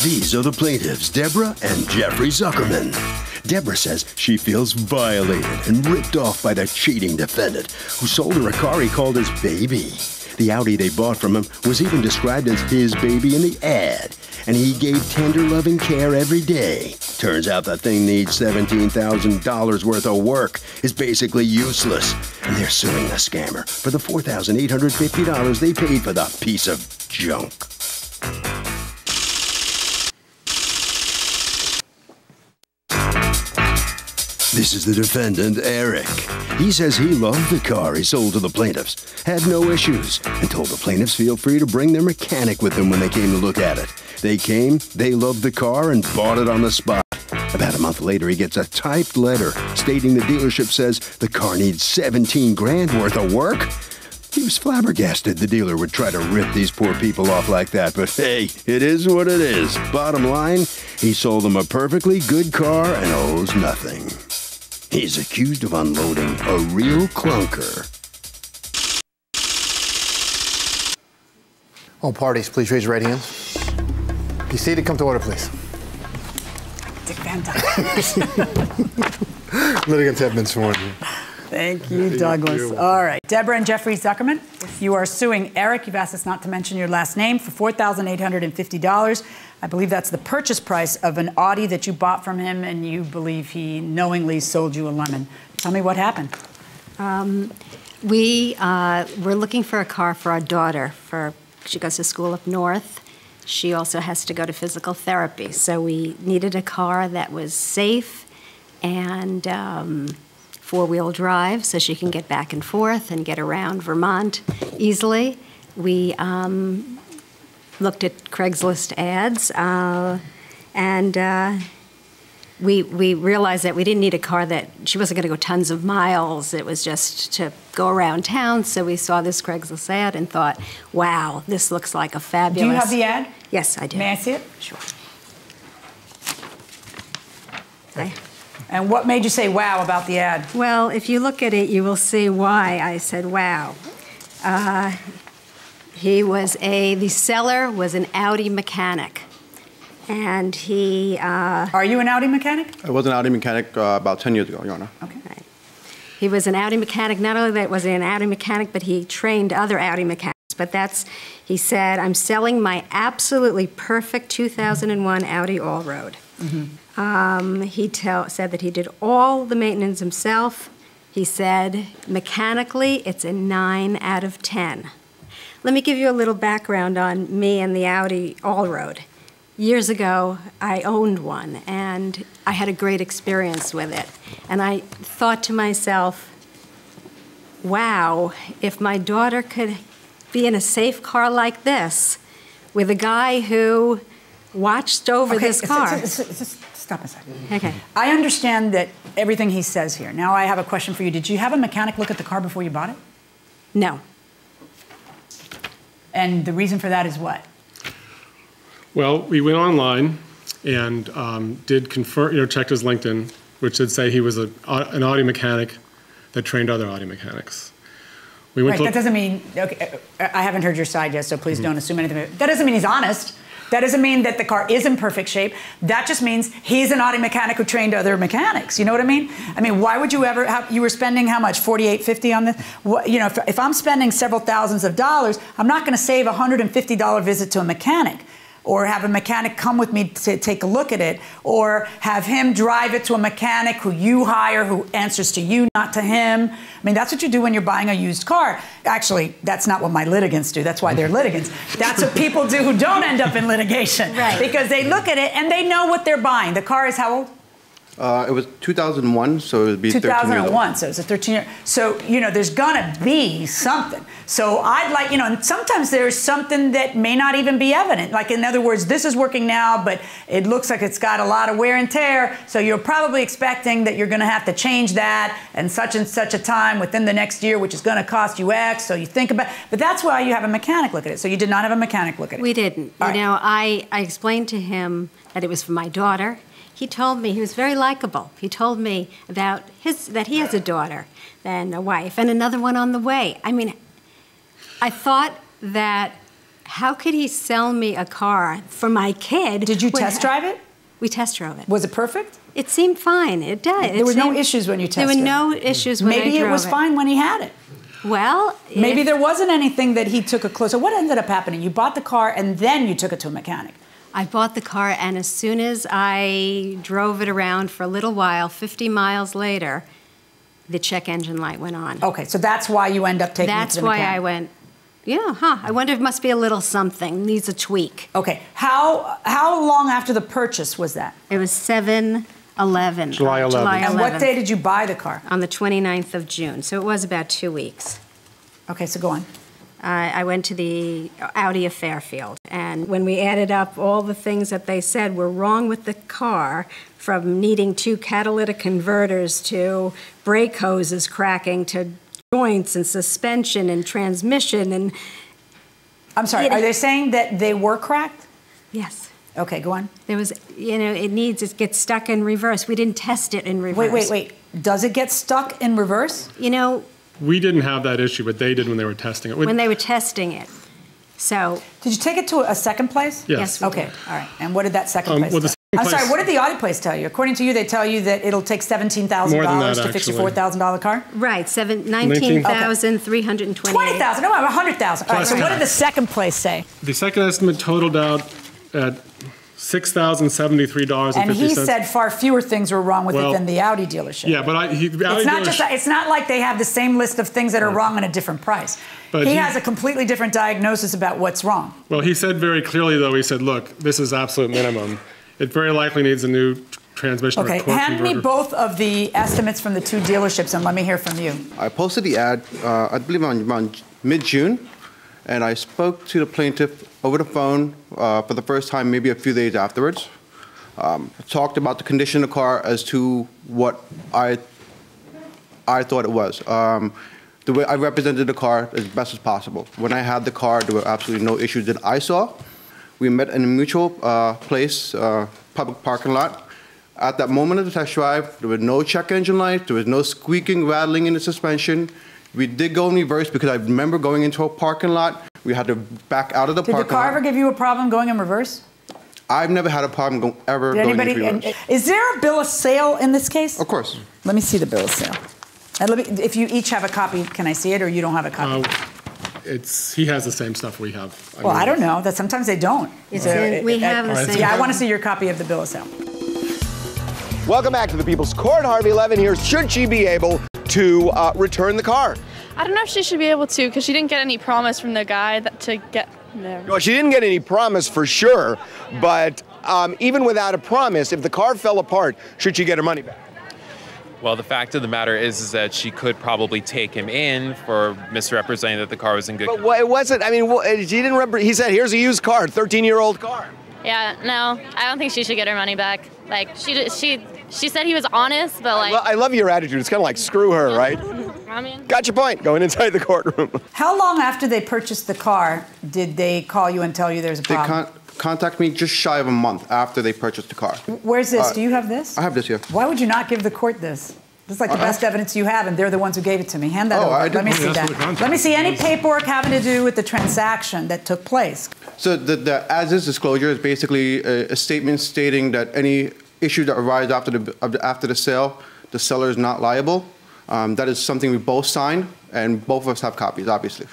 These are the plaintiffs, Deborah and Jeffrey Zuckerman. Deborah says she feels violated and ripped off by the cheating defendant who sold her a car he called his baby. The Audi they bought from him was even described as his baby in the ad, and he gave tender loving care every day. Turns out the thing needs $17,000 worth of work, is basically useless, and they're suing the scammer for the $4,850 they paid for the piece of junk. This is the defendant, Eric. He says he loved the car he sold to the plaintiffs, had no issues, and told the plaintiffs feel free to bring their mechanic with them when they came to look at it. They came, they loved the car, and bought it on the spot. About a month later, he gets a typed letter stating the dealership says the car needs $17,000 worth of work. He was flabbergasted the dealer would try to rip these poor people off like that, but hey, it is what it is. Bottom line, he sold them a perfectly good car and owes nothing. He's accused of unloading a real clunker. All parties, please raise your right hands. Be seated. Come to order, please. Defendant. Litigants have been sworn. Thank you, Douglas. Thank you. All right. Deborah and Jeffrey Zuckerman, you are suing Eric. You've asked us not to mention your last name for $4,850. I believe that's the purchase price of an Audi that you bought from him, and you believe he knowingly sold you a lemon. Tell me what happened. We were looking for a car for our daughter. She goes to school up north. She also has to go to physical therapy. So we needed a car that was safe and four-wheel drive so she can get back and forth and get around Vermont easily. We looked at Craigslist ads, and we realized that we didn't need a car that she wasn't going to go tons of miles. It was just to go around town. So we saw this Craigslist ad and thought, wow, this looks like a fabulous... Do you have the ad? Yes, I do. May I see it? Sure. Okay. And what made you say wow about the ad? Well, if you look at it, you will see why I said wow. The seller was an Audi mechanic. And he... Are you an Audi mechanic? I was an Audi mechanic about 10 years ago, Your Honor. Okay. Right. He was an Audi mechanic. Not only that was he an Audi mechanic, but he trained other Audi mechanics. But he said, I'm selling my absolutely perfect 2001 Audi Allroad. Mm-hmm. He said that he did all the maintenance himself. He said, mechanically, it's a 9 out of 10. Let me give you a little background on me and the Audi Allroad. Years ago, I owned one, and I had a great experience with it. And I thought to myself, wow, if my daughter could be in a safe car like this with a guy who watched over this car. Just stop a second. Okay. I understand that everything he says here. Now I have a question for you. Did you have a mechanic look at the car before you bought it? No. And the reason for that is what? Well, we went online and did confirm, checked his LinkedIn, which did say he was an Audi mechanic that trained other Audi mechanics. We went that doesn't mean, okay, I haven't heard your side yet, so please don't assume anything. That doesn't mean he's honest. That doesn't mean that the car is in perfect shape. That just means he's an Audi mechanic who trained other mechanics. You know what I mean? I mean, why would you ever you were spending how much, $48.50 on this? If I'm spending several thousands of dollars, I'm not going to save a $150 visit to a mechanic, or have a mechanic come with me to take a look at it, or have him drive it to a mechanic who you hire, who answers to you, not to him. I mean, that's what you do when you're buying a used car. Actually, that's not what my litigants do. That's why they're litigants. That's what people do who don't end up in litigation. Right. Because they look at it and they know what they're buying. The car is how old? It was 2001, so it would be 13 years old. 2001, so it's a 13-year. So, there's gonna be something. So I'd like, and sometimes there's something that may not even be evident. Like, in other words, this is working now, but it looks like it's got a lot of wear and tear. So you're probably expecting that you're gonna have to change that and such a time within the next year, which is gonna cost you X. So you think about, but that's why you have a mechanic look at it. So you did not have a mechanic look at it. We didn't. All right. I explained to him that it was for my daughter. He told me, he was very likable. He told me about that he has a daughter and a wife and another one on the way. I mean, I thought that How could he sell me a car for my kid? Did you test drive it? We test drove it. Was it perfect? It seemed fine. It did. There were no issues when you tested it? There were no issues when I drove it. Maybe it was fine when he had it. Well, maybe there wasn't anything that he took a closer. What ended up happening? You bought the car and then you took it to a mechanic. I bought the car, and as soon as I drove it around for a little while, 50 miles later, the check engine light went on. Okay, so that's why you end up taking it to the mechanic. That's why I went, I wonder if it must be a little something, needs a tweak. Okay, how long after the purchase was that? It was 7/11. July 11th. And what day did you buy the car? On the 29th of June, so it was about 2 weeks. Okay, so go on. I went to the Audi of Fairfield, and when we added up all the things that they said were wrong with the car, from needing 2 catalytic converters to brake hoses cracking to joints and suspension and transmission and... I'm sorry, are they saying that they were cracked? Yes. Okay, go on. There was, it gets stuck in reverse. We didn't test it in reverse. Wait. Does it get stuck in reverse? We didn't have that issue, but they did when they were testing it. When they were testing it. So... Did you take it to a second place? Yes. Okay, all right. And what did that second place well, I'm sorry, what did the Audi place tell you? According to you, they tell you that it'll take $17,000 to fix your $4,000 car? Right, $19,328. $20,000, no, $100,000. All right, so what did the second place say? The second estimate totaled out at $6,073.50. And he said far fewer things were wrong with it than the Audi dealership. Yeah, but it's not like they have the same list of things that are wrong at a different price. But he has a completely different diagnosis about what's wrong. Well, he said very clearly, though, he said, look, this is absolute minimum. It very likely needs a new transmission or torque converter. Hand me both of the estimates from the 2 dealerships and let me hear from you. I posted the ad, I believe around mid-June, and I spoke to the plaintiff over the phone for the first time maybe a few days afterwards. Talked about the condition of the car as to what I thought it was. The way I represented the car as best as possible. When I had the car, there were absolutely no issues that I saw. We met in a mutual place, public parking lot. At that moment of the test drive, there was no check engine light, there was no squeaking, rattling in the suspension. We did go in reverse because I remember going into a parking lot. We had to back out of the parking lot. Did the car ever give you a problem going in reverse? I've never had a problem going in reverse. Is there a bill of sale in this case? Of course. Let me see the bill of sale. If you each have a copy, can I see it, or you don't have a copy? He has the same stuff we have. I don't know. That sometimes they don't. We have the same. Yeah, I want to see your copy of the bill of sale. Welcome back to the People's Court. Harvey Levin here. Should she be able to return the car? I don't know if she should be able to, because she didn't get any promise from the guy to get there. Well, she didn't get any promise for sure, but even without a promise, if the car fell apart, should she get her money back? Well, the fact of the matter is that she could probably take him in for misrepresenting that the car was in good condition. But it wasn't, she didn't remember, he said, here's a used car, 13-year-old car. Yeah, no, I don't think she should get her money back. Like, she said he was honest, but like... I love your attitude. It's kind of like, screw her, right? Got your point, going inside the courtroom. How long after they purchased the car did they call you and tell you there's a problem? They contact me just shy of a month after they purchased the car. Where's this? Do you have this? I have this here. Why would you not give the court this? This is like the best evidence you have, and they're the ones who gave it to me. Hand that over. Let me see that. Let me see any paperwork having to do with the transaction that took place. So the as-is disclosure is basically a statement stating that any issue that arises after the sale, the seller is not liable. That is something we both signed, and both of us have copies, obviously.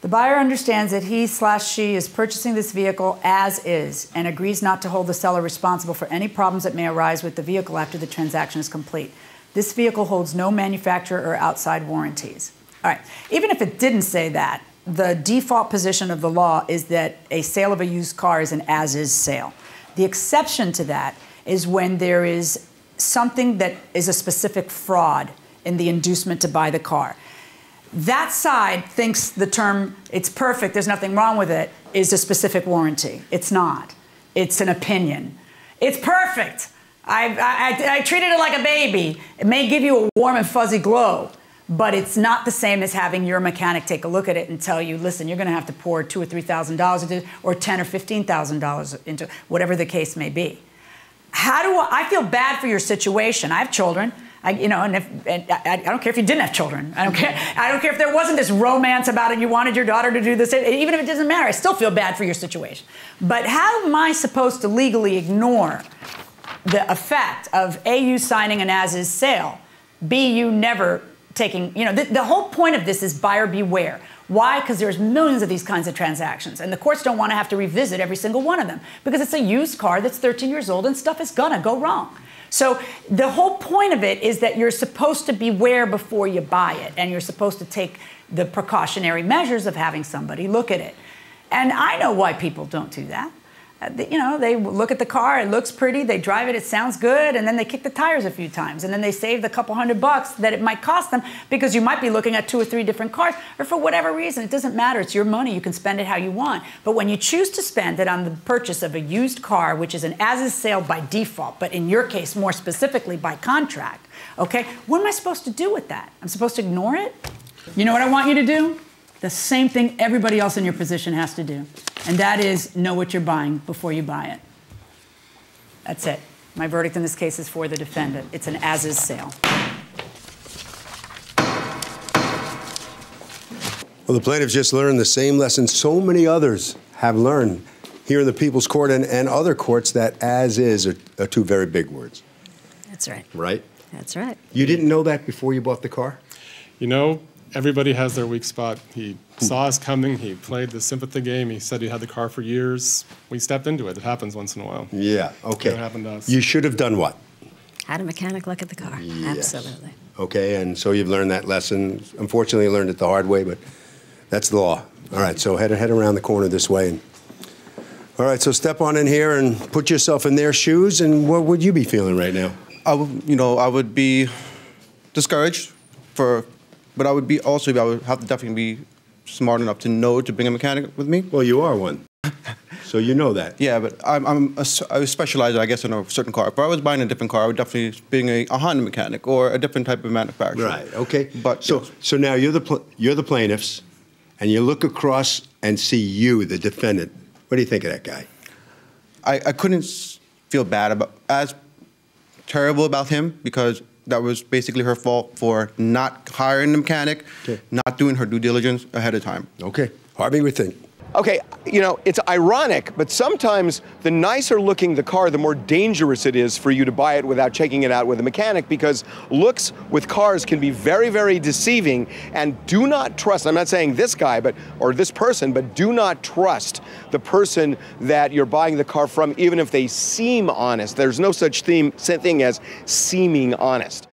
The buyer understands that he/she is purchasing this vehicle as is and agrees not to hold the seller responsible for any problems that may arise with the vehicle after the transaction is complete. This vehicle holds no manufacturer or outside warranties. All right, even if it didn't say that, the default position of the law is that a sale of a used car is an as-is sale. The exception to that is when there is something that is a specific fraud in the inducement to buy the car. That side thinks the term, it's perfect, there's nothing wrong with it, is a specific warranty. It's not. It's an opinion. It's perfect. I treated it like a baby. It may give you a warm and fuzzy glow, but it's not the same as having your mechanic take a look at it and tell you, listen, you're going to have to pour $2,000 or $3,000 into it, or $10,000 or $15,000 into it, whatever the case may be. I feel bad for your situation. I have children. And I don't care if you didn't have children. I don't care. I don't care if there wasn't this romance about it. You wanted your daughter to do this. Even if it doesn't matter, I still feel bad for your situation. But how am I supposed to legally ignore the effect of A, you signing an as-is sale, B, you never taking, the whole point of this is buyer beware. Why? Because there's millions of these kinds of transactions, and the courts don't want to have to revisit every single one of them because it's a used car that's 13 years old and stuff is gonna go wrong. So the whole point of it is that you're supposed to beware before you buy it, and you're supposed to take the precautionary measures of having somebody look at it. And I know why people don't do that. They look at the car, it looks pretty, they drive it, it sounds good, and then they kick the tires a few times, and then they save the couple $100 that it might cost them because you might be looking at 2 or 3 different cars, or for whatever reason. It doesn't matter. It's your money. You can spend it how you want. But when you choose to spend it on the purchase of a used car, which is an as-is sale by default, but in your case, more specifically by contract, okay, what am I supposed to do with that? I'm supposed to ignore it? You know what I want you to do? The same thing everybody else in your position has to do. And that is know what you're buying before you buy it. That's it. My verdict in this case is for the defendant. It's an as-is sale. Well, the plaintiffs just learned the same lesson so many others have learned here in the People's Court and other courts, that as-is are 2 very big words. That's right. Right? That's right. You didn't know that before you bought the car? Everybody has their weak spot. He saw us coming. He played the sympathy game. He said he had the car for years. We stepped into it. It happens once in a while. Yeah, okay. It happened to us. You should have done what? Had a mechanic look at the car. Yes. Absolutely. Okay, and so you've learned that lesson. Unfortunately, you learned it the hard way, but that's the law. All right, so head around the corner this way. All right, so step on in here and put yourself in their shoes, and what would you be feeling right now? I would be discouraged but I would have to definitely be smart enough to know to bring a mechanic with me. Well, you are one, so you know that. Yeah, but I specialize, I guess, in a certain car. If I was buying a different car, I would definitely be a Honda mechanic or a different type of manufacturer. Right. Okay. But so now you're the plaintiffs, and you look across and see you, the defendant. What do you think of that guy? I couldn't feel as terrible about him because that was basically her fault for not hiring a mechanic, not doing her due diligence ahead of time. Okay. Harvey, we think. Okay, it's ironic, but sometimes the nicer looking the car, the more dangerous it is for you to buy it without checking it out with a mechanic, because looks with cars can be very, very deceiving. And do not trust, I'm not saying this guy or this person, but do not trust the person that you're buying the car from, even if they seem honest. There's no such thing as seeming honest.